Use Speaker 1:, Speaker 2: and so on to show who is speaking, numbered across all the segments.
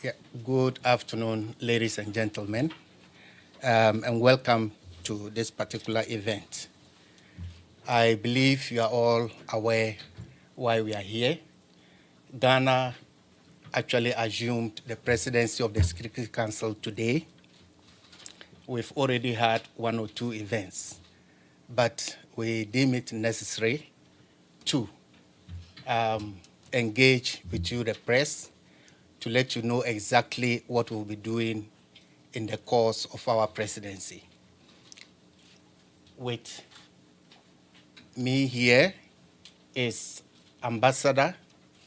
Speaker 1: Yeah, good afternoon, ladies and gentlemen, and welcome to this particular event. I believe you are all aware why we are here. Ghana actually assumed the presidency of the Security Council today. We've already had one or two events, but we deem it necessary to engage with you, the press, to let you know exactly what we'll be doing in the course of our presidency. With me here is Ambassador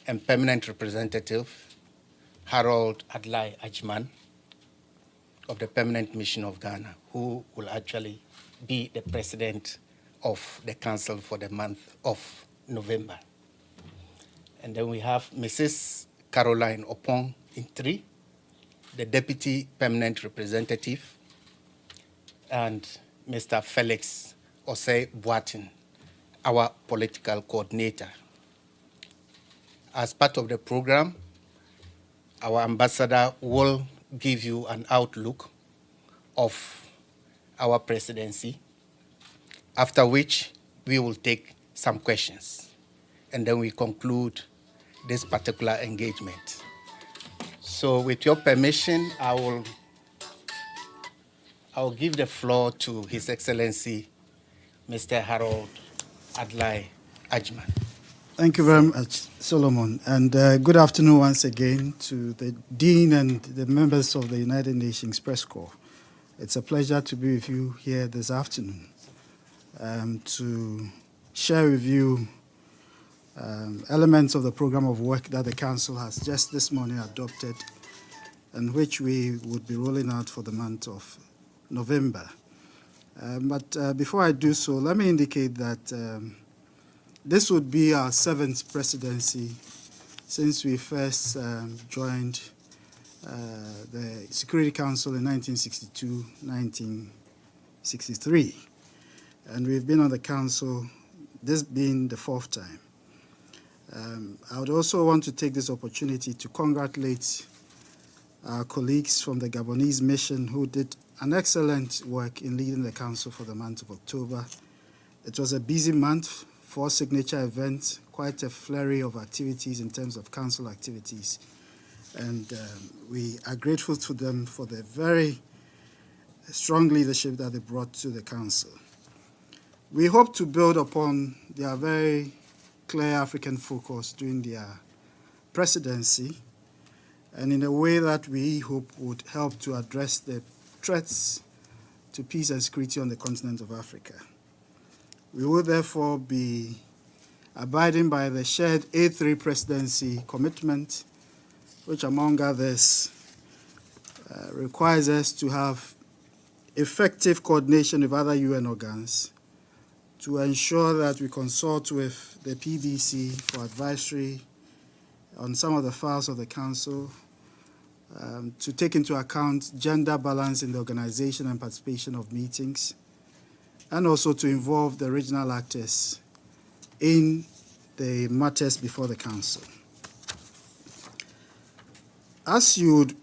Speaker 1: and Permanent Representative Harold Adlai Agyeman of the Permanent Mission of Ghana, who will actually be the president of the council for the month of November. And then we have Mrs. Caroline Opong Intri, the Deputy Permanent Representative, and Mr. Felix Osei Boatin, our political coordinator. As part of the program, our ambassador will give you an outlook of our presidency, after which we will take some questions, and then we conclude this particular engagement. So with your permission, I will give the floor to His Excellency, Mr. Harold Adlai Agyeman.
Speaker 2: Thank you very much, Solomon. And good afternoon once again to the Dean and the members of the United Nations Press Corps. It's a pleasure to be with you here this afternoon to share with you elements of the program of work that the Council has just this morning adopted and which we would be rolling out for the month of November. But before I do so, let me indicate that this would be our 7th presidency since we first joined the Security Council in 1962, 1963. And we've been on the Council, this being the 4th time. I would also want to take this opportunity to congratulate our colleagues from the Gabonese mission who did an excellent work in leading the Council for the month of October. It was a busy month, 4 signature events, quite a flurry of activities in terms of Council activities. And we are grateful to them for the very strong leadership that they brought to the Council. We hope to build upon their very clear African focus during their presidency, and in a way that we hope would help to address the threats to peace and security on the continent of Africa. We will therefore be abiding by the shared A3 presidency commitment, which among others requires us to have effective coordination with other UN organs, to ensure that we consult with the PBC for advisory on some of the files of the Council, to take into account gender balance in the organization and participation of meetings, and also to involve the regional actors in the matters before the Council. As you would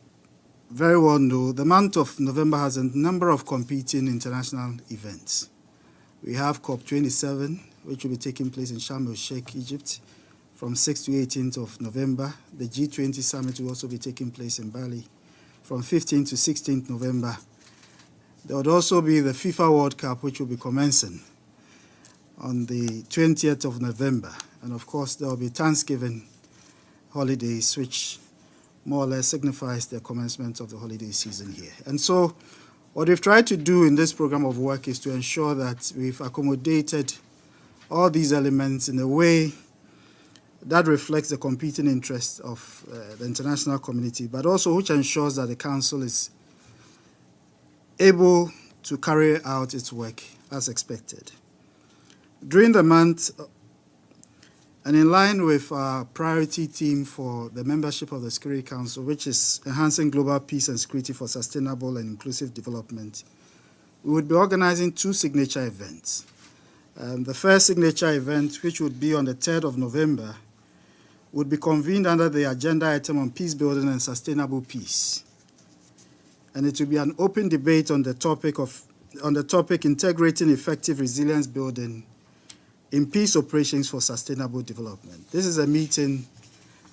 Speaker 2: very well know, the month of November has a number of competing international events. We have COP27, which will be taking place in Sharm el-Sheikh, Egypt, from 6th to 18th of November. The G20 summit will also be taking place in Bali from 15th to 16th November. There would also be the FIFA World Cup, which will be commencing on the 20th of November. And of course, there will be Thanksgiving holidays, which more or less signifies the commencement of the holiday season here. And so what we've tried to do in this program of work is to ensure that we've accommodated all these elements in a way that reflects the competing interests of the international community, but also which ensures that the Council is able to carry out its work as expected. During the month, and in line with our priority theme for the membership of the Security Council, which is enhancing global peace and security for sustainable and inclusive development, we would be organizing 2 signature events. The first signature event, which would be on the 3rd of November, would be convened under the agenda item on peace building and sustainable peace. And it will be an open debate on the topic integrating effective resilience building in peace operations for sustainable development. This is a meeting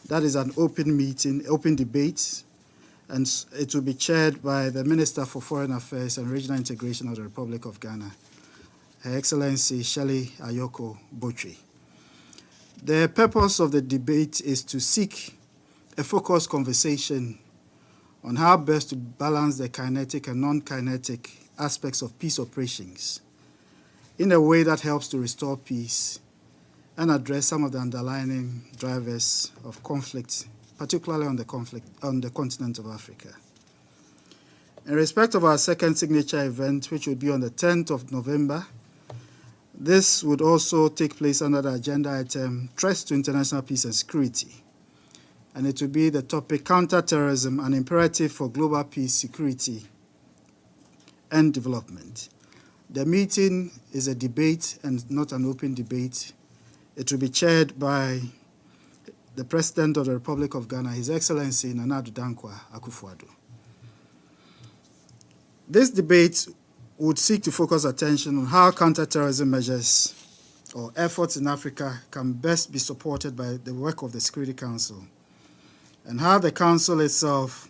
Speaker 2: that is an open meeting, open debate, and it will be chaired by the Minister for Foreign Affairs and Regional Integration of the Republic of Ghana, Her Excellency Shelley Ayoko Botwe. The purpose of the debate is to seek a focused conversation on how best to balance the kinetic and non-kinetic aspects of peace operations in a way that helps to restore peace and address some of the underlying drivers of conflict, particularly on the continent of Africa. In respect of our second signature event, which will be on the 10th of November, this would also take place under the agenda item, Threats to International Peace and Security. And it will be the topic, Counter-Terrorism, an Imperative for Global Peace, Security, and Development. The meeting is a debate and not an open debate. It will be chaired by the President of the Republic of Ghana, His Excellency Nana Addo Dankwa Akufo-Addo. This debate would seek to focus attention on how counter-terrorism measures or efforts in Africa can best be supported by the work of the Security Council, and how the Council itself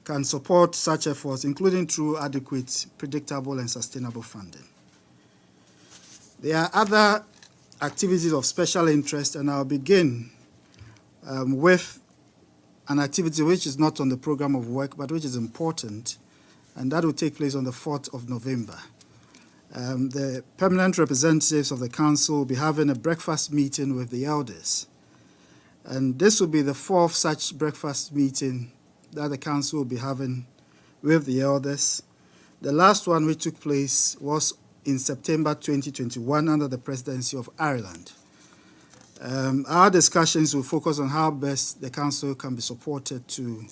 Speaker 2: can support such efforts, including through adequate, predictable, and sustainable funding. There are other activities of special interest, and I'll begin with an activity which is not on the program of work, but which is important, and that will take place on the 4th of November. The permanent representatives of the Council will be having a breakfast meeting with the elders. And this will be the 4th such breakfast meeting that the Council will be having with the elders. The last one which took place was in September 2021 under the presidency of Ireland. Our discussions will focus on how best the Council can be supported to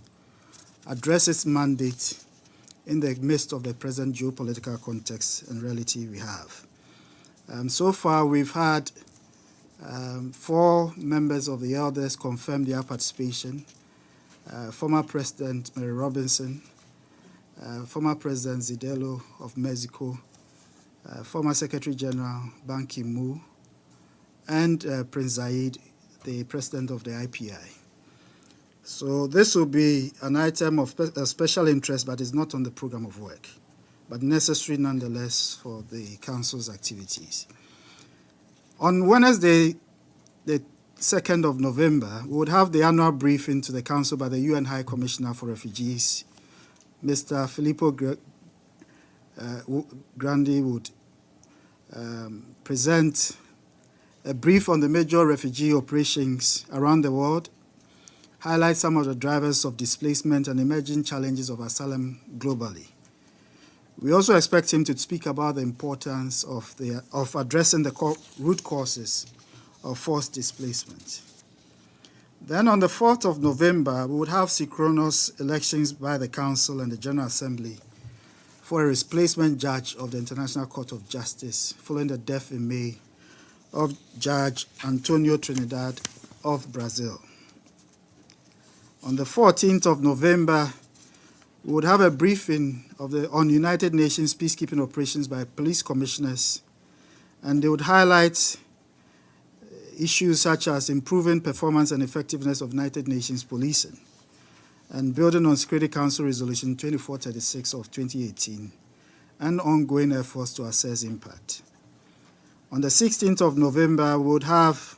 Speaker 2: address its mandate in the midst of the present geopolitical context and reality we have. So far, we've had 4 members of the elders confirm their participation. Former President Mary Robinson, former President Zidelo of Mexico, former Secretary General Ban Ki-moon, and Prince Zayed, the President of the IPI. So this will be an item of special interest, but is not on the program of work, but necessary nonetheless for the Council's activities. On Wednesday, the 2nd of November, we would have the annual briefing to the Council by the UN High Commissioner for Refugees. Mr. Filippo Grandi would present a brief on the major refugee operations around the world, highlight some of the drivers of displacement and emerging challenges of asylum globally. We also expect him to speak about the importance of addressing the root causes of forced displacement. Then on the 4th of November, we would have synchronous elections by the Council and the General Assembly for a replacement judge of the International Court of Justice following the death in May of Judge Antonio Trinidad of Brazil. On the 14th of November, we would have a briefing on United Nations peacekeeping operations by police commissioners, and they would highlight issues such as improving performance and effectiveness of United Nations policing and building on Security Council Resolution 2436 of 2018 and ongoing efforts to assess impact. On the 16th of November, we would have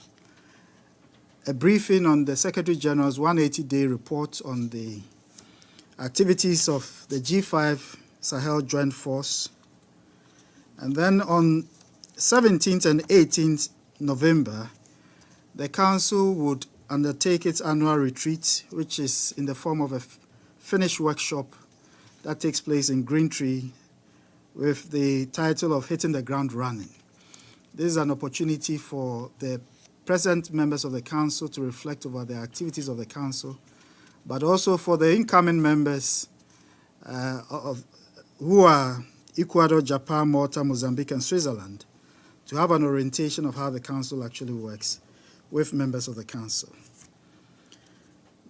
Speaker 2: a briefing on the Secretary General's 180-day report on the activities of the G5 Sahel Joint Force. And then on 17th and 18th November, the Council would undertake its annual retreat, which is in the form of a finished workshop that takes place in Greentree with the title of Hitting the Ground Running. This is an opportunity for the present members of the Council to reflect over the activities of the Council, but also for the incoming members who are Ecuador, Japan, Malta, Mozambique, and Switzerland to have an orientation of how the Council actually works. with members of the Council.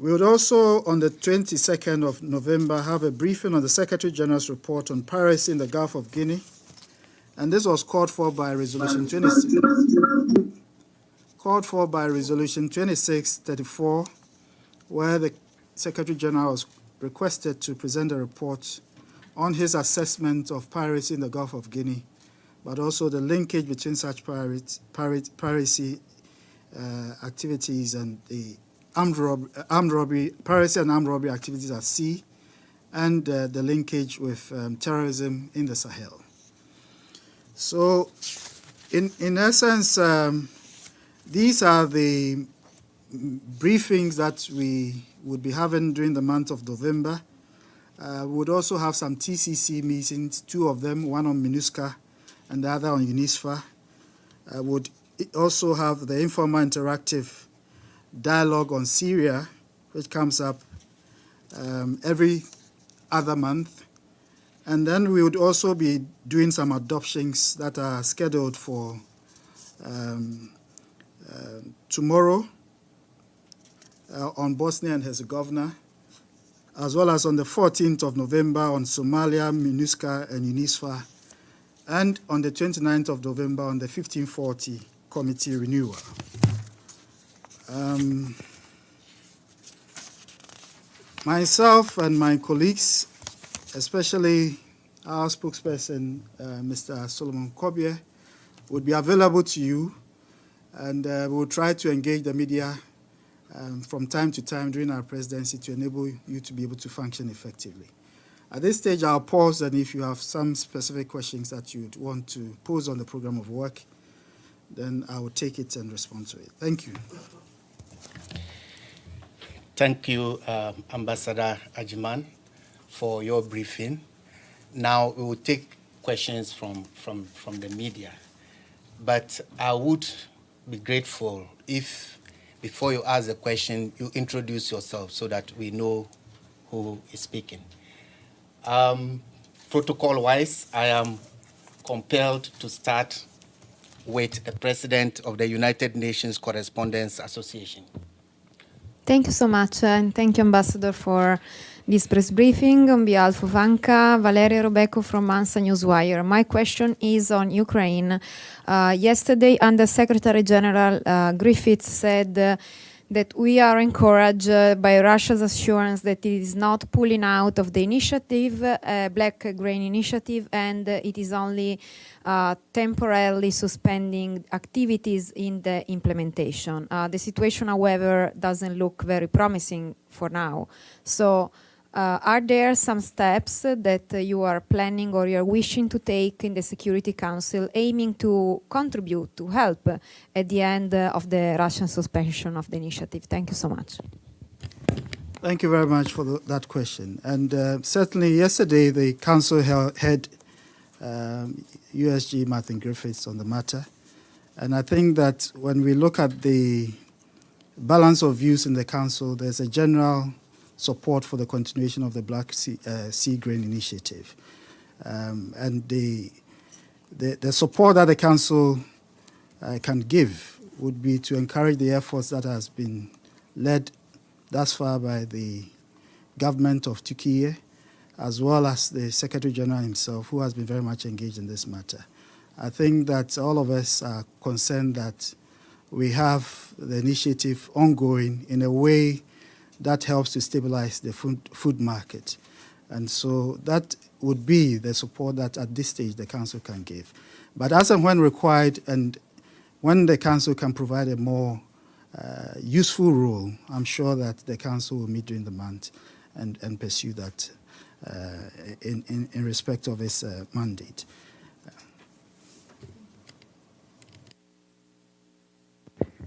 Speaker 2: We would also, on the 22nd of November, have a briefing on the Secretary General's report on piracy in the Gulf of Guinea, and this was called for by Resolution 2634, where the Secretary General was requested to present a report on his assessment of piracy in the Gulf of Guinea, but also the linkage between such piracy activities and the piracy and armed robbery activities at sea, and the linkage with terrorism in the Sahel. So, in essence, these are the briefings that we would be having during the month of November. We would also have some TCC meetings, two of them, one on MINUSCA and the other on UNISFA. Would also have the informal interactive dialogue on Syria, which comes up every other month. And then we would also be doing some adoptions that are scheduled for tomorrow on Bosnia and Herzegovina, as well as on the 14th of November on Somalia, MINUSCA, and UNISFA, and on the 29th of November on the 1540 committee renewal. Myself and my colleagues, especially our spokesperson, Mr. Solomon Kobie, would be available to you, and we will try to engage the media from time to time during our presidency to enable you to be able to function effectively. At this stage, I'll pause, and if you have some specific questions that you'd want to pose on the program of work, then I will take it and respond to it. Thank you.
Speaker 1: Thank you, Ambassador Agyeman, for your briefing. Now we will take questions from the media, but I would be grateful if, before you ask the question, you introduce yourself so that we know who is speaking. Protocol-wise, I am compelled to start with the President of the United Nations Correspondents Association.
Speaker 3: Thank you so much, and thank you, Ambassador, for this press briefing. On behalf of ANCA, Valeria Robeco from ANSA Newswire. My question is on Ukraine. Yesterday, Under Secretary General Griffiths said that we are encouraged by Russia's assurance that it is not pulling out of the initiative, Black Grain Initiative, and it is only temporarily suspending activities in the implementation. The situation, however, doesn't look very promising for now. So are there some steps that you are planning or you are wishing to take in the Security Council aiming to contribute, to help at the end of the Russian suspension of the initiative? Thank you so much.
Speaker 2: Thank you very much for that question. And certainly yesterday the Council had USG Martin Griffiths on the matter. And I think that when we look at the balance of views in the Council, there's a general support for the continuation of the Black Sea Grain Initiative. And the support that the Council can give would be to encourage the efforts that has been led thus far by the government of Turkey, as well as the Secretary General himself, who has been very much engaged in this matter. I think that all of us are concerned that we have the initiative ongoing in a way that helps to stabilize the food market. And so that would be the support that at this stage the Council can give. But as and when required, and when the Council can provide a more useful role, I'm sure that the Council will meet during the month and pursue that in respect of its mandate.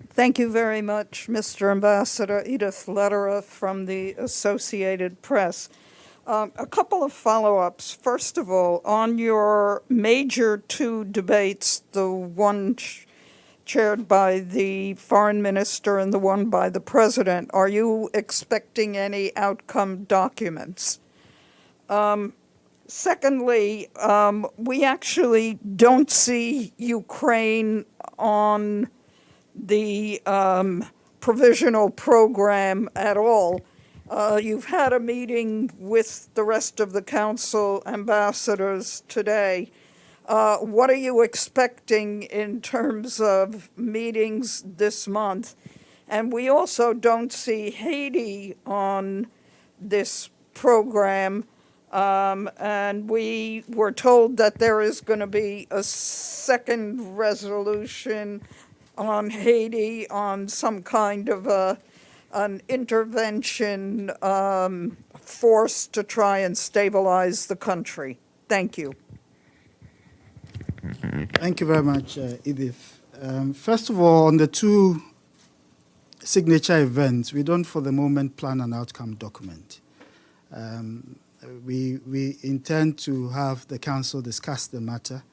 Speaker 4: Thank you very much, Mr. Ambassador. Edith Lederer from the Associated Press. A couple of follow-ups. First of all, on your major two debates, the one chaired by the foreign minister and the one by the president, are you expecting any outcome documents? Secondly, we actually don't see Ukraine on the provisional program at all. You've had a meeting with the rest of the council ambassadors today. What are you expecting in terms of meetings this month? And we also don't see Haiti on this program. And we were told that there is going to be a second resolution on Haiti on some kind of an intervention force to try and stabilize the country. Thank you.
Speaker 2: Thank you very much, Edith. First of all, on the two signature events, we don't for the moment plan an outcome document. We intend to have the council discuss the matter,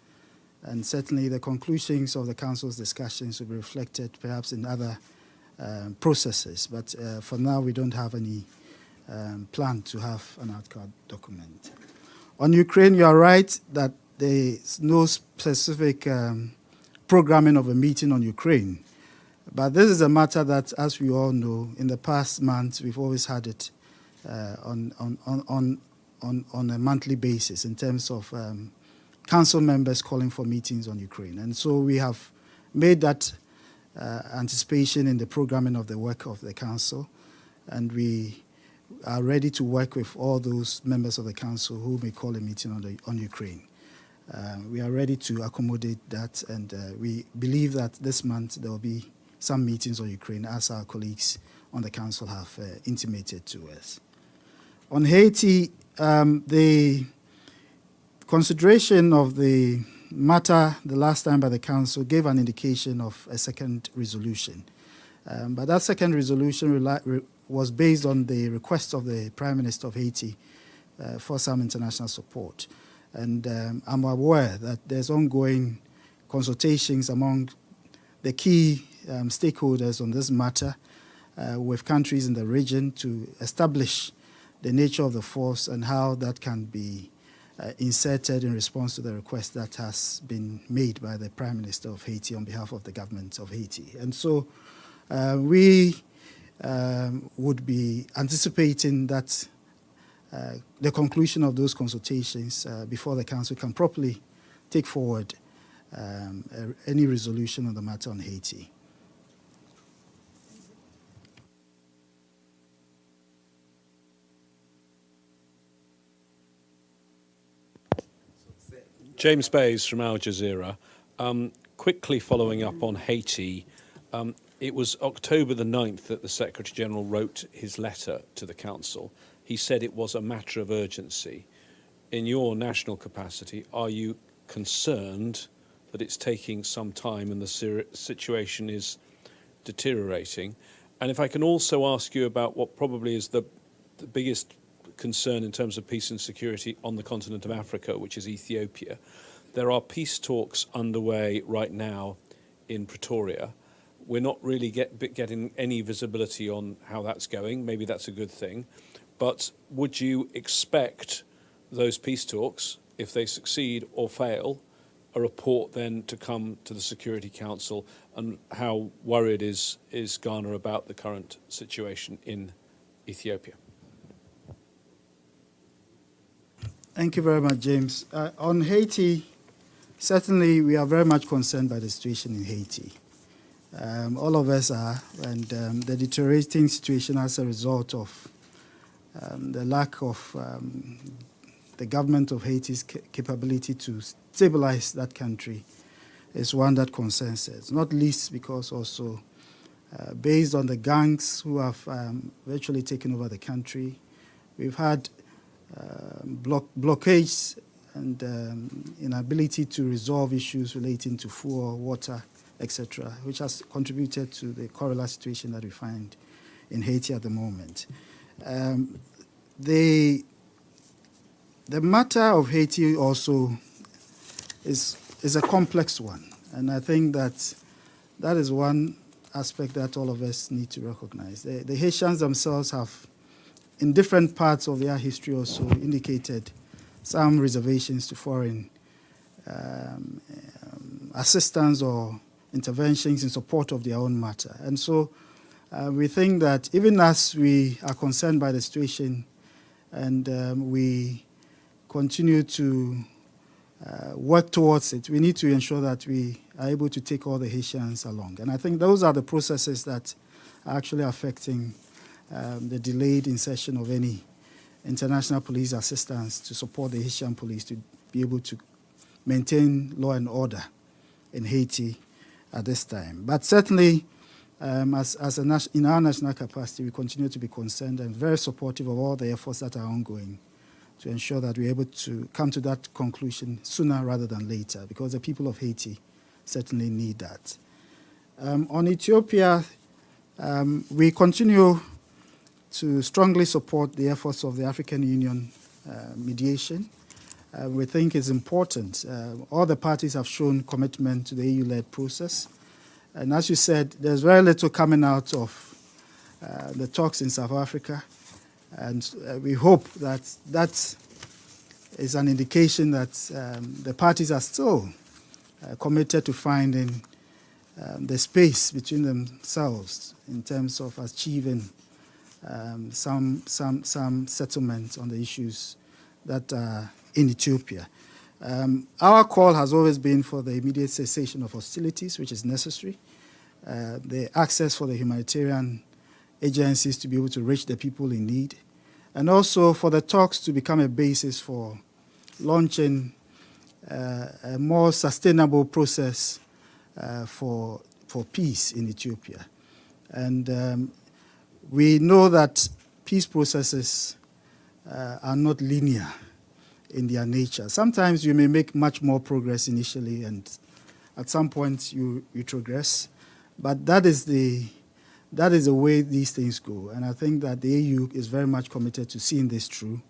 Speaker 2: and certainly the conclusions of the council's discussions will be reflected perhaps in other processes. But for now, we don't have any plan to have an outcome document. On Ukraine, you are right that there is no specific programming of a meeting on Ukraine. But this is a matter that, as we all know, in the past months, we've always had it on a monthly basis in terms of council members calling for meetings on Ukraine. And so we have made that anticipation in the programming of the work of the council, and we are ready to work with all those members of the council who may call a meeting on Ukraine. We are ready to accommodate that, and we believe that this month there will be some meetings on Ukraine, as our colleagues on the council have intimated to us. On Haiti, the consideration of the matter the last time by the council gave an indication of a second resolution. But that second resolution was based on the request of the Prime Minister of Haiti for some international support. And I'm aware that there's ongoing consultations among the key stakeholders on this matter with countries in the region to establish the nature of the force and how that can be inserted in response to the request that has been made by the Prime Minister of Haiti on behalf of the government of Haiti. And so we would be anticipating that the conclusion of those consultations before the Council can properly take forward any resolution on the matter on Haiti.
Speaker 5: James Bays from Al Jazeera. Quickly following up on Haiti, it was October the 9th that the Secretary-General wrote his letter to the Council. He said it was a matter of urgency. In your national capacity, are you concerned that it's taking some time and the situation is deteriorating? And if I can also ask you about what probably is the biggest concern in terms of peace and security on the continent of Africa, which is Ethiopia. There are peace talks underway right now in Pretoria. We're not really getting any visibility on how that's going. Maybe that's a good thing. But would you expect those peace talks, if they succeed or fail, a report then to come to the Security Council, and how worried is Ghana about the current situation in Ethiopia?
Speaker 2: Thank you very much, James. On Haiti, certainly we are very much concerned by the situation in Haiti. All of us are, and the deteriorating situation as a result of the lack of the government of Haiti's capability to stabilize that country is one that concerns us, not least because also based on the gangs who have virtually taken over the country, we've had blockades and inability to resolve issues relating to fuel, water, etc., which has contributed to the cholera situation that we find in Haiti at the moment. The matter of Haiti also is a complex one, and I think that is one aspect that all of us need to recognize. The Haitians themselves have, in different parts of their history also, indicated some reservations to foreign assistance or interventions in support of their own matter. And so we think that even as we are concerned by the situation and we continue to work towards it, we need to ensure that we are able to take all the Haitians along. And I think those are the processes that are actually affecting the delayed insertion of any international police assistance to support the Haitian police to be able to maintain law and order in Haiti at this time. But certainly, in our national capacity, we continue to be concerned and very supportive of all the efforts that are ongoing to ensure that we're able to come to that conclusion sooner rather than later, because the people of Haiti certainly need that. On Ethiopia, we continue to strongly support the efforts of the African Union mediation. We think it's important. All the parties have shown commitment to the EU-led process. And as you said, there's very little coming out of the talks in South Africa. And we hope that that is an indication that the parties are still committed to finding the space between themselves in terms of achieving some settlement on the issues that are in Ethiopia. Our call has always been for the immediate cessation of hostilities, which is necessary, the access for the humanitarian agencies to be able to reach the people in need, and also for the talks to become a basis for launching a more sustainable process for peace in Ethiopia. And we know that peace processes are not linear in their nature. Sometimes you may make much more progress initially, and at some point you retrogress. But that is the way these things go. And I think that the AU is very much committed to seeing this through.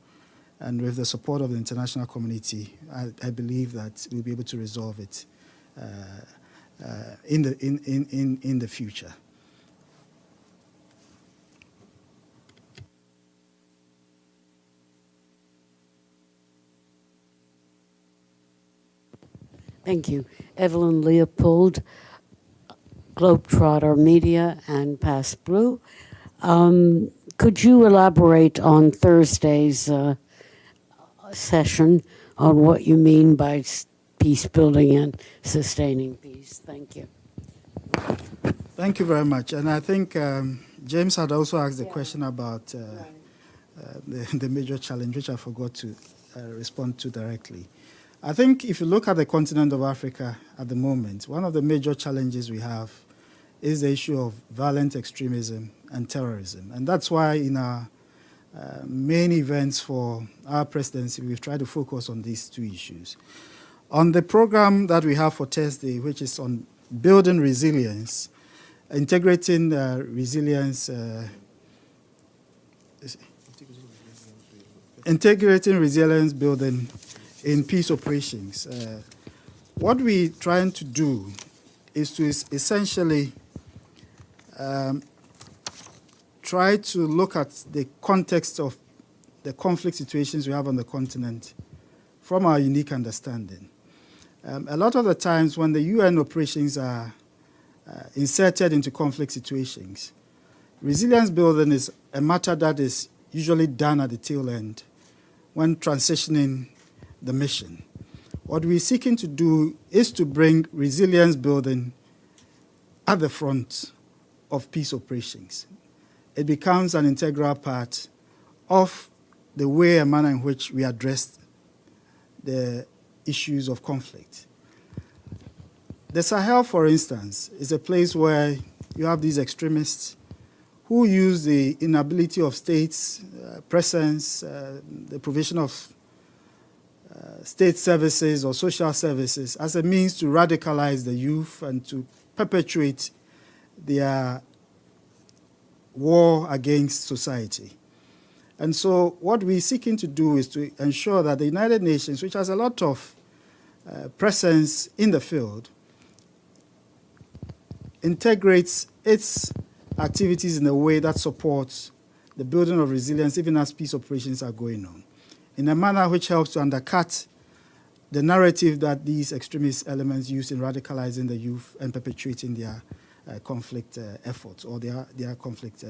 Speaker 2: And with the support of the international community, I believe that we'll be able to resolve it in the future.
Speaker 6: Thank you. Evelyn Leopold, Globetrotter Media and Pass Blue. Could you elaborate on Thursday's session on what you mean by peace building and sustaining peace? Thank you.
Speaker 2: Thank you very much. And I think James had also asked the question about the major challenge, which I forgot to respond to directly. I think if you look at the continent of Africa at the moment, one of the major challenges we have is the issue of violent extremism and terrorism. And that's why in our main events for our presidency, we've tried to focus on these two issues. On the program that we have for Thursday, which is on building resilience, integrating resilience building in peace operations. What we're trying to do is to essentially try to look at the context of the conflict situations we have on the continent from our unique understanding. A lot of the times when the UN operations are inserted into conflict situations, resilience building is a matter that is usually done at the tail end when transitioning the mission. What we're seeking to do is to bring resilience building at the front of peace operations. It becomes an integral part of the way and manner in which we address the issues of conflict. The Sahel, for instance, is a place where you have these extremists who use the inability of states' presence, the provision of state services or social services as a means to radicalize the youth and to perpetuate their war against society. And so what we're seeking to do is to ensure that the United Nations, which has a lot of presence in the field, integrates its activities in a way that supports the building of resilience even as peace operations are going on, in a manner which helps to undercut the narrative that these extremist elements use in radicalizing the youth and perpetuating their conflict efforts or their conflict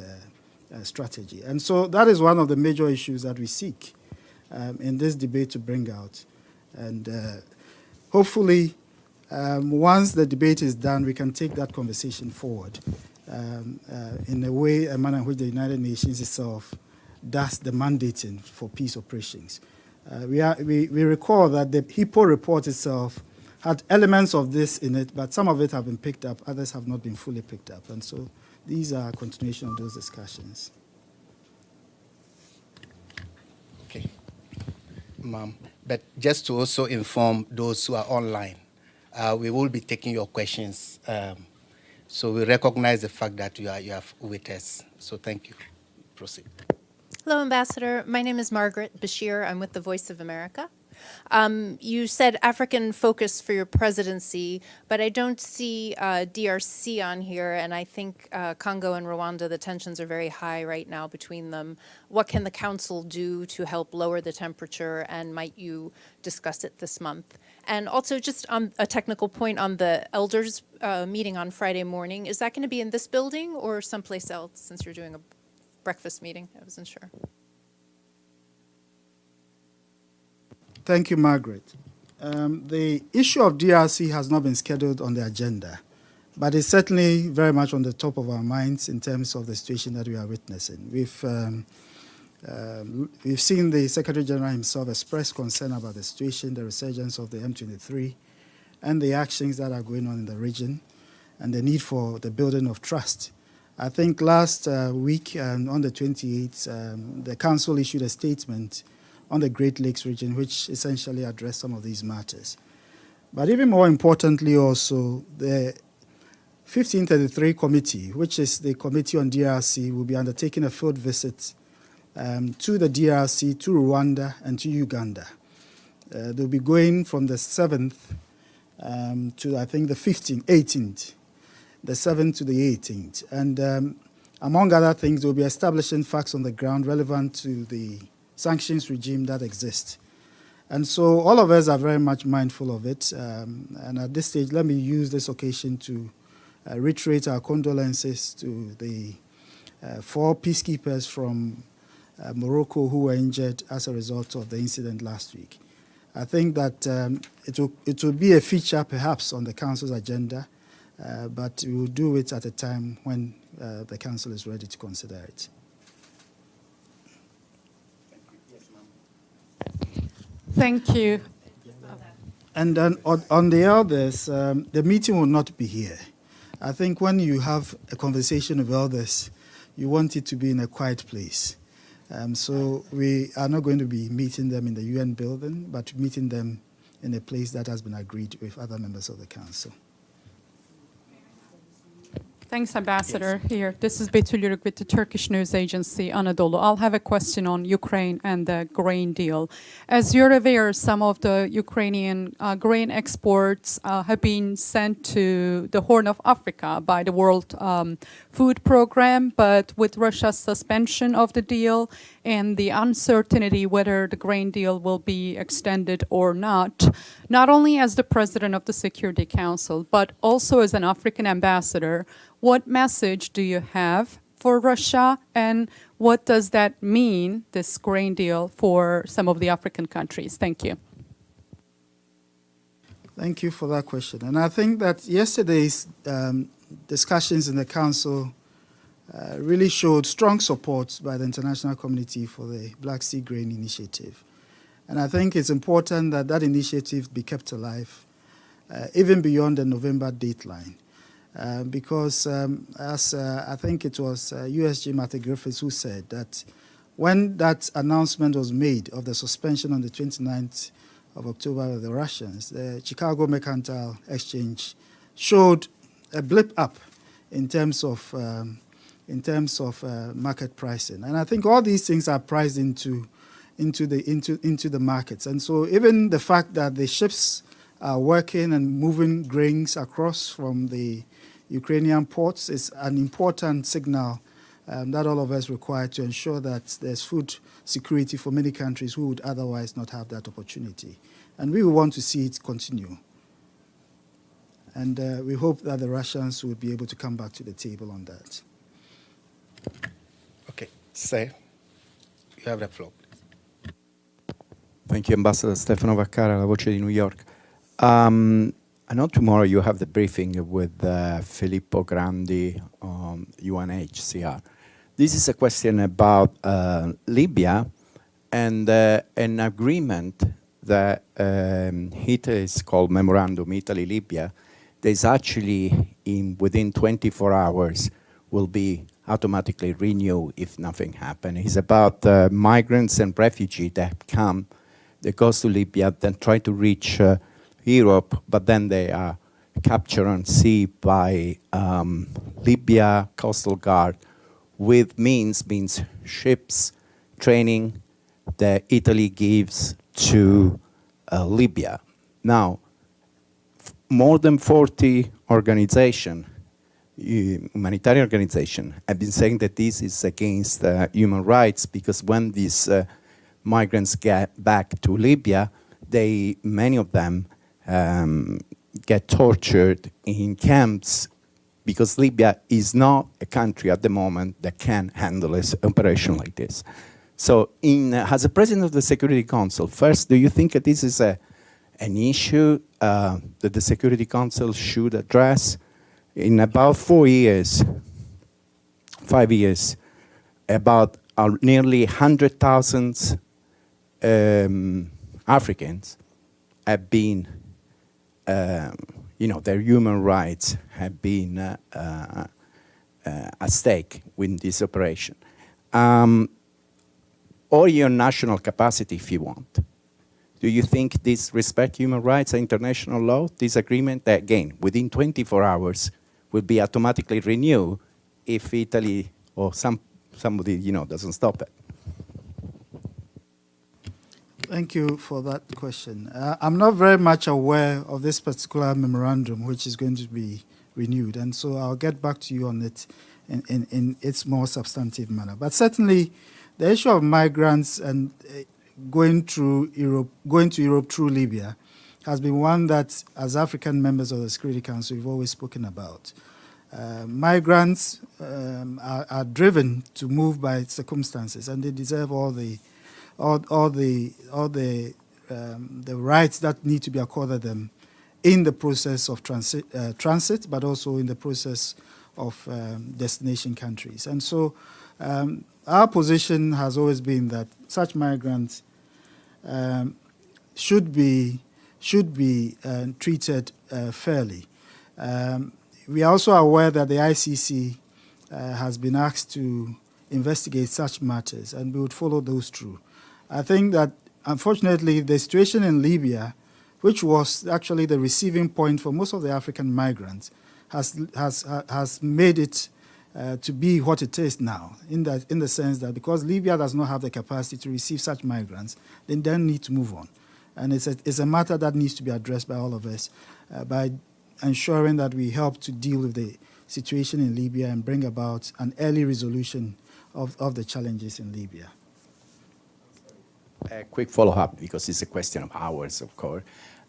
Speaker 2: strategy. And so that is one of the major issues that we seek in this debate to bring out. And hopefully, once the debate is done, we can take that conversation forward in a manner in which the United Nations itself does the mandating for peace operations. We recall that the Hippo report itself had elements of this in it, but some of it have been picked up, others have not been fully picked up. And so these are a continuation of those discussions.
Speaker 1: Okay, ma'am. But just to also inform those who are online, we will be taking your questions. So we recognize the fact that you have with us. So thank you. Proceed.
Speaker 7: Hello, Ambassador. My name is Margaret Bashir. I'm with the Voice of America. You said African focus for your presidency, but I don't see DRC on here, and I think Congo and Rwanda, the tensions are very high right now between them. What can the Council do to help lower the temperature, and might you discuss it this month? And also, just on a technical point on the elders meeting on Friday morning, is that going to be in this building or someplace else, since you're doing a breakfast meeting? I wasn't sure.
Speaker 2: Thank you, Margaret. The issue of DRC has not been scheduled on the agenda, but it's certainly very much on the top of our minds in terms of the situation that we are witnessing. We've seen the Secretary General himself express concern about the situation, the resurgence of the M23, and the actions that are going on in the region, and the need for the building of trust. I think last week, on the 28th, the Council issued a statement on the Great Lakes region, which essentially addressed some of these matters. But even more importantly also, the 1533 committee, which is the Committee on DRC, will be undertaking a field visit to the DRC, to Rwanda, and to Uganda. They'll be going from the 7th to, I think, the 18th, the 7th to the 18th. And among other things, they'll be establishing facts on the ground relevant to the sanctions regime that exists. And so all of us are very much mindful of it. And at this stage, let me use this occasion to reiterate our condolences to the 4 peacekeepers from Morocco who were injured as a result of the incident last week. I think that it will be a feature perhaps on the Council's agenda, but we will do it at a time when the Council is ready to consider it.
Speaker 8: Thank you.
Speaker 2: And then on the elders, the meeting will not be here. I think when you have a conversation with elders, you want it to be in a quiet place. So we are not going to be meeting them in the UN building, but meeting them in a place that has been agreed with other members of the Council.
Speaker 8: Thanks, Ambassador. Yes. Here, this is Betül Yürük with the Turkish news agency Anadolu. I'll have a question on Ukraine and the grain deal. As you're aware, some of the Ukrainian grain exports have been sent to the Horn of Africa by the World Food Program, but with Russia's suspension of the deal and the uncertainty whether the grain deal will be extended or not only as the president of the Security Council, but also as an African ambassador, what message do you have for Russia, and what does that mean, this grain deal, for some of the African countries? Thank you.
Speaker 2: Thank you for that question. And I think that yesterday's discussions in the Council really showed strong support by the international community for the Black Sea Grain Initiative. And I think it's important that that initiative be kept alive, even beyond the November deadline. Because as I think it was USG Marty Griffiths who said that when that announcement was made of the suspension on the 29th of October of the Russians, the Chicago Mercantile Exchange showed a blip up in terms of market pricing. And I think all these things are priced into the markets. And so even the fact that the ships are working and moving grains across from the Ukrainian ports is an important signal that all of us require to ensure that there's food security for many countries who would otherwise not have that opportunity. And we want to see it continue. And we hope that the Russians will be able to come back to the table on that.
Speaker 1: Okay, sir, you have the floor.
Speaker 9: Thank you, Ambassador Stefano Vaccara, La Voce di New York. I know tomorrow you have the briefing with Filippo Grandi on UNHCR. This is a question about Libya and an agreement that is called Memorandum Italy-Libya. There's actually, within 24 hours, will be automatically renewed if nothing happens. It's about migrants and refugees that come, they go to Libya, then try to reach Europe, but then they are captured on sea by Libya Coastal Guard with means ships, training that Italy gives to Libya. Now, more than 40 organizations, humanitarian organizations, have been saying that this is against human rights because when these migrants get back to Libya, many of them get tortured in camps because Libya is not a country at the moment that can handle an operation like this. So as a president of the Security Council, first, do you think that this is an issue that the Security Council should address? In about 5 years, about nearly 100,000 Africans have been, their human rights have been at stake with this operation. Or your national capacity, if you want. Do you think this respect human rights and international law, this agreement, that again, within 24 hours, will be automatically renewed if Italy or somebody, doesn't stop it?
Speaker 2: Thank you for that question. I'm not very much aware of this particular memorandum, which is going to be renewed, and so I'll get back to you on it in its more substantive manner. But certainly, the issue of migrants and going to Europe through Libya has been one that, as African members of the Security Council, we've always spoken about. Migrants are driven to move by circumstances, and they deserve all the rights that need to be accorded them in the process of transit, but also in the process of destination countries. And so our position has always been that such migrants should be treated fairly. We are also aware that the ICC has been asked to investigate such matters, and we would follow those through. I think that, unfortunately, the situation in Libya, which was actually the receiving point for most of the African migrants, has made it to be what it is now, in the sense that because Libya does not have the capacity to receive such migrants, they then need to move on. And it's a matter that needs to be addressed by all of us by ensuring that we help to deal with the situation in Libya and bring about an early resolution of the challenges in Libya.
Speaker 9: A quick follow-up, because it's a question of hours, of course.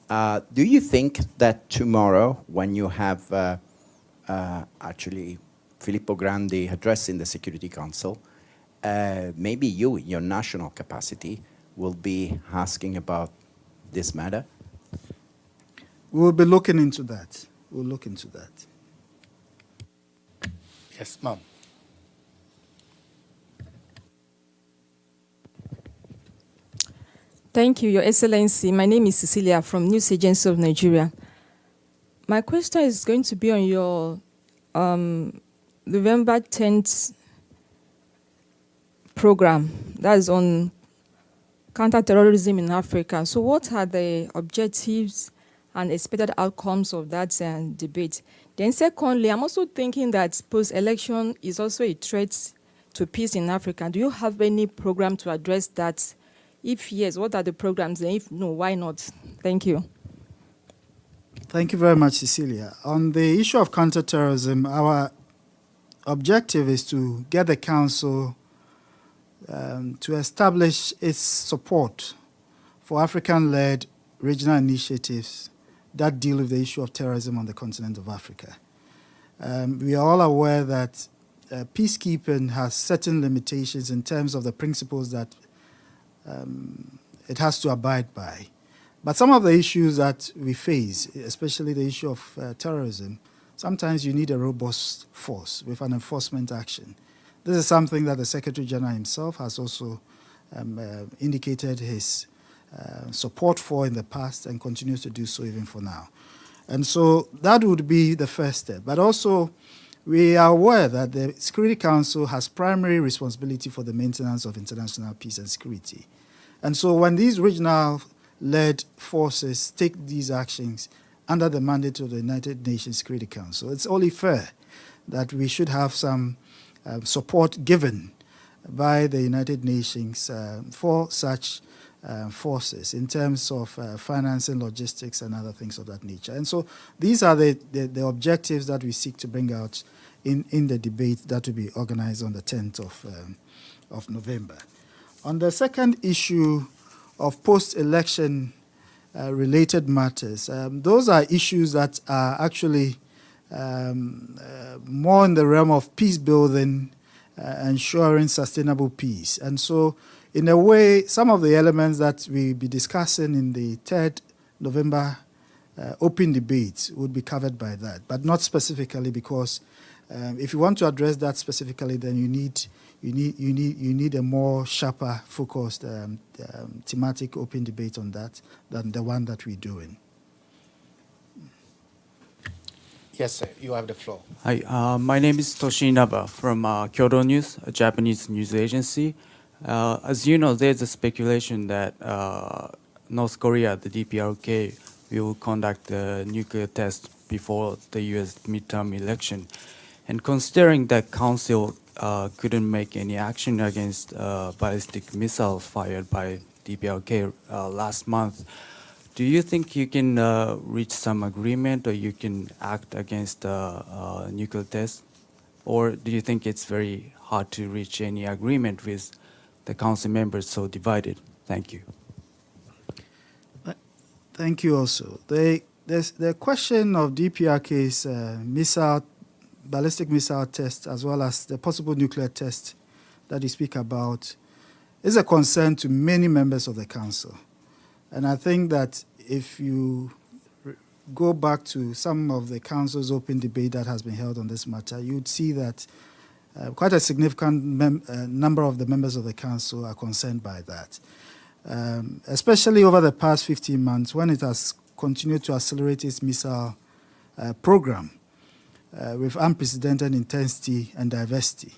Speaker 9: Do you think that tomorrow, when you have actually Filippo Grandi addressing the Security Council, maybe you, in your national capacity, will be asking about this matter?
Speaker 2: We'll be looking into that. We'll look into that.
Speaker 1: Yes, ma'am.
Speaker 10: Thank you, Your Excellency. My name is Cecilia from News Agency of Nigeria. My question is going to be on your November 10th program. That is on counterterrorism in Africa. So what are the objectives and expected outcomes of that debate? Then secondly, I'm also thinking that post-election is also a threat to peace in Africa. Do you have any program to address that? If yes, what are the programs? And if no, why not? Thank you.
Speaker 2: Thank you very much, Cecilia. On the issue of counterterrorism, our objective is to get the Council to establish its support for African-led regional initiatives that deal with the issue of terrorism on the continent of Africa. We are all aware that peacekeeping has certain limitations in terms of the principles that it has to abide by. But some of the issues that we face, especially the issue of terrorism, sometimes you need a robust force with an enforcement action. This is something that the Secretary General himself has also indicated his support for in the past and continues to do so even for now. And so that would be the first step. But also, we are aware that the Security Council has primary responsibility for the maintenance of international peace and security. And so when these regional-led forces take these actions under the mandate of the United Nations Security Council, it's only fair that we should have some support given by the United Nations for such forces in terms of financing, logistics, and other things of that nature. And so these are the objectives that we seek to bring out in the debate that will be organized on the 10th of November. On the second issue of post-election related matters, those are issues that are actually more in the realm of peace building, ensuring sustainable peace. And so, in a way, some of the elements that we'll be discussing in the 3rd November open debate would be covered by that, but not specifically, because if you want to address that specifically, then you need a more sharper, focused, thematic open debate on that than the one that we're doing.
Speaker 1: Yes, sir. You have the floor.
Speaker 11: Hi, my name is Toshi Inaba from Kyodo News, a Japanese news agency. As you know, there's a speculation that North Korea, the DPRK, will conduct a nuclear test before the U.S. midterm election. And considering that Council couldn't make any action against ballistic missiles fired by DPRK last month, do you think you can reach some agreement, or you can act against nuclear test? Or do you think it's very hard to reach any agreement with the council members so divided? Thank you.
Speaker 2: Thank you also. The question of DPRK's ballistic missile test, as well as the possible nuclear test that you speak about, is a concern to many members of the council. And I think that if you go back to some of the council's open debate that has been held on this matter, you'd see that quite a significant number of the members of the council are concerned by that, especially over the past 15 months when it has continued to accelerate its missile program with unprecedented intensity and diversity.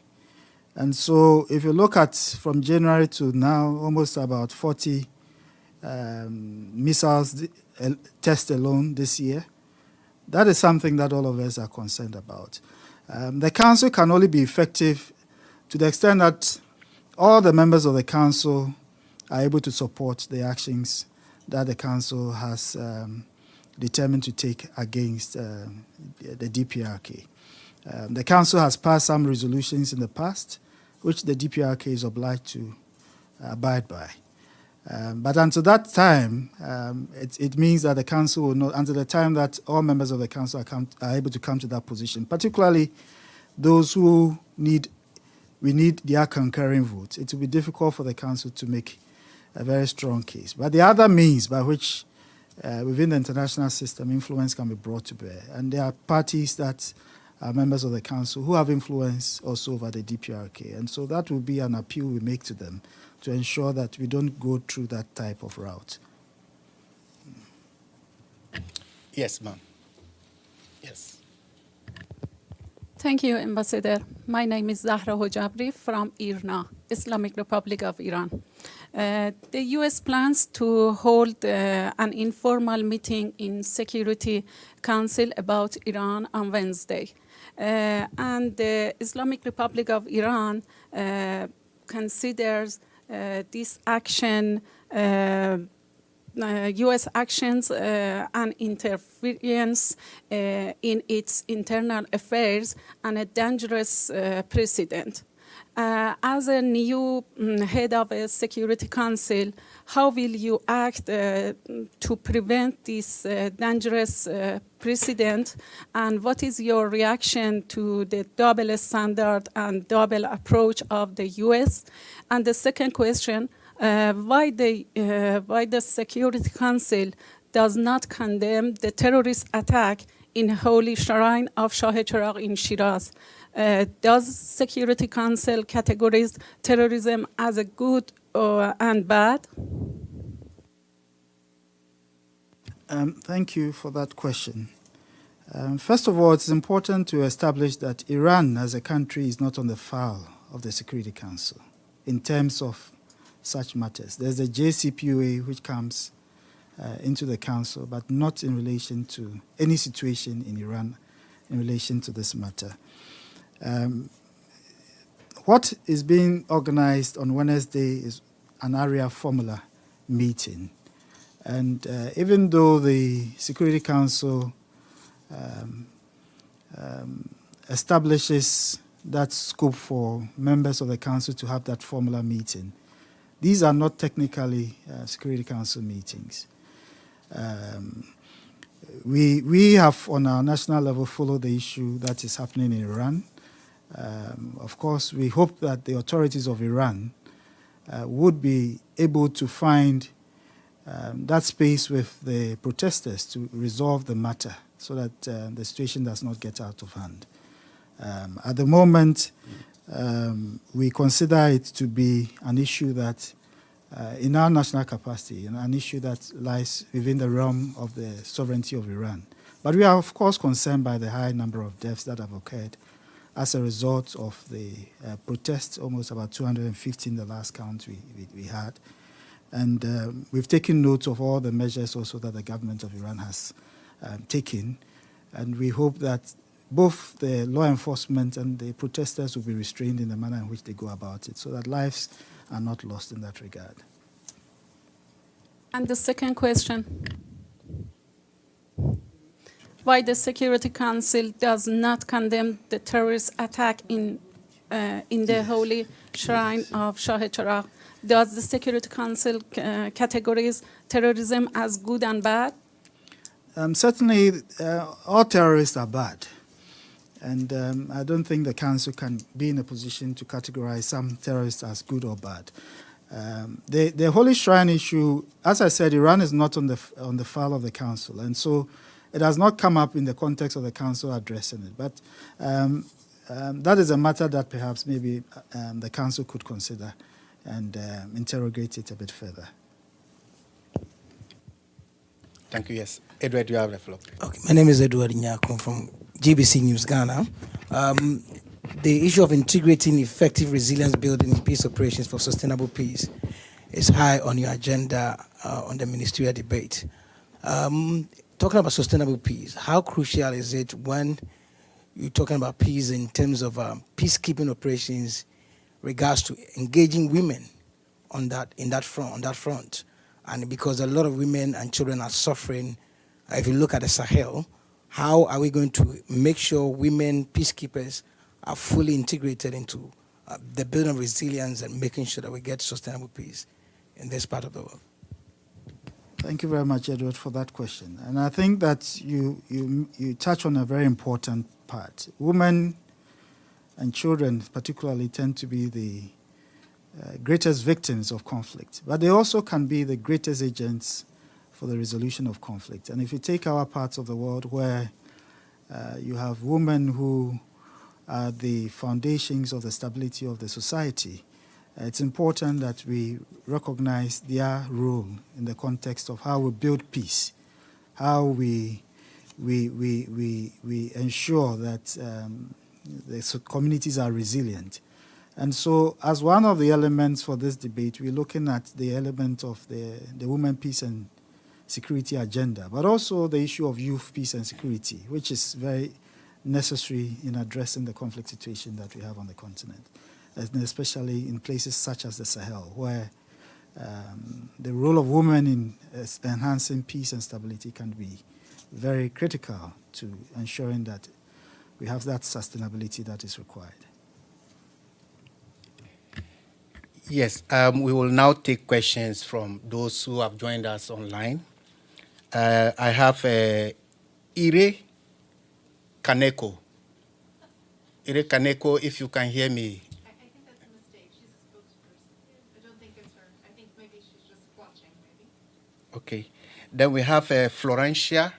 Speaker 2: And so if you look at from January to now, almost about 40 missiles test alone this year, that is something that all of us are concerned about. The council can only be effective to the extent that all the members of the council are able to support the actions that the council has determined to take against the DPRK. The council has passed some resolutions in the past, which the DPRK is obliged to abide by. But until that time, it means that the council will not, until the time that all members of the council are able to come to that position, particularly those who we need their concurring vote. It will be difficult for the council to make a very strong case. But the other means by which within the international system influence can be brought to bear, and there are parties that are members of the council who have influence also over the DPRK, and so that will be an appeal we make to them to ensure that we don't go through that type of route.
Speaker 1: Yes, ma'am. Yes.
Speaker 12: Thank you, Ambassador. My name is Zahra Hojabri from IRNA, Islamic Republic of Iran. The U.S. plans to hold an informal meeting in Security Council about Iran on Wednesday. And the Islamic Republic of Iran considers this action, U.S. actions and interference in its internal affairs, and a dangerous precedent. As a new head of a Security Council, how will you act to prevent this dangerous precedent? And what is your reaction to the double standard and double approach of the US? And the second question, why the Security Council does not condemn the terrorist attack in Holy Shrine of Shah Cheragh in Shiraz? Does Security Council categorize terrorism as a good and bad?
Speaker 2: Thank you for that question. First of all, it's important to establish that Iran as a country is not on the file of the Security Council in terms of such matters. There's a JCPOA which comes into the council, but not in relation to any situation in Iran in relation to this matter. What is being organized on Wednesday is an area formula meeting. And even though the Security Council establishes that scope for members of the council to have that formula meeting, these are not technically Security Council meetings. We have, on our national level, followed the issue that is happening in Iran. Of course, we hope that the authorities of Iran would be able to find that space with the protesters to resolve the matter so that the situation does not get out of hand. At the moment, we consider it to be an issue that, in our national capacity, an issue that lies within the realm of the sovereignty of Iran. But we are, of course, concerned by the high number of deaths that have occurred as a result of the protests, almost about 250 in the last count we had. And we've taken note of all the measures also that the government of Iran has taken. And we hope that both the law enforcement and the protesters will be restrained in the manner in which they go about it, so that lives are not lost in that regard.
Speaker 12: And the second question, why the Security Council does not condemn the terrorist attack in the Holy Shrine of Shah Cheragh? Does the Security Council categorize terrorism as good and bad?
Speaker 2: Certainly, all terrorists are bad. And I don't think the council can be in a position to categorize some terrorists as good or bad. The Holy Shrine issue, as I said, Iran is not on the file of the council, and so it has not come up in the context of the council addressing it. But that is a matter that perhaps maybe the council could consider and interrogate it a bit further.
Speaker 1: Thank you. Yes. Edward, you have the floor.
Speaker 13: Okay. My name is Edward Nyako from GBC News Ghana. The issue of integrating effective resilience building in peace operations for sustainable peace is high on your agenda on the ministerial debate. Talking about sustainable peace, how crucial is it when you're talking about peace in terms of peacekeeping operations, regards to engaging women on that front? And because a lot of women and children are suffering, if you look at the Sahel, how are we going to make sure women peacekeepers are fully integrated into the building of resilience and making sure that we get sustainable peace in this part of the world?
Speaker 2: Thank you very much, Edward, for that question. And I think that you touch on a very important part. Women and children particularly tend to be the greatest victims of conflict, but they also can be the greatest agents for the resolution of conflict. And if you take our parts of the world where you have women who are the foundations of the stability of the society, it's important that we recognize their role in the context of how we build peace, how we ensure that the communities are resilient. And so as one of the elements for this debate, we're looking at the element of the Women, Peace and Security agenda, but also the issue of youth, peace and security, which is very necessary in addressing the conflict situation that we have on the continent, and especially in places such as the Sahel, where the role of women in enhancing peace and stability can be very critical to ensuring that we have that sustainability that is required.
Speaker 1: Yes, we will now take questions from those who have joined us online. I have Ire Kaneko. Ire Kaneko, if you can hear me.
Speaker 7: I think that's a mistake. She's a spokesperson. I don't think it's her. I think maybe she's just watching, maybe.
Speaker 1: Okay. Then we have Florentia,
Speaker 7: Yeah,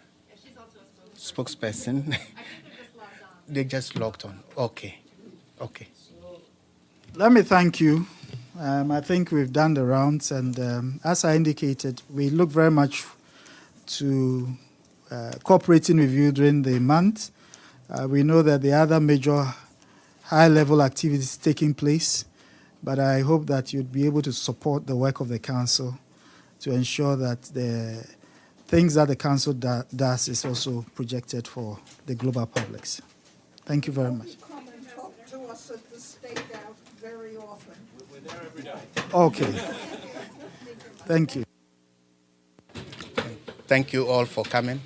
Speaker 7: she's also a
Speaker 1: spokesperson.
Speaker 7: spokesperson. I think they're just logged on.
Speaker 1: They just logged on. Okay. Okay.
Speaker 2: Let me thank you. I think we've done the rounds, and as I indicated, we look very much to cooperating with you during the month. We know that the other major high-level activities taking place, but I hope that you'd be able to support the work of the council to ensure that the things that the council does is also projected for the global publics. Thank you very much.
Speaker 4: Come and talk to us at the stakeout very often.
Speaker 5: We're there every day.
Speaker 2: Okay. Thank you.
Speaker 1: Thank you all for coming.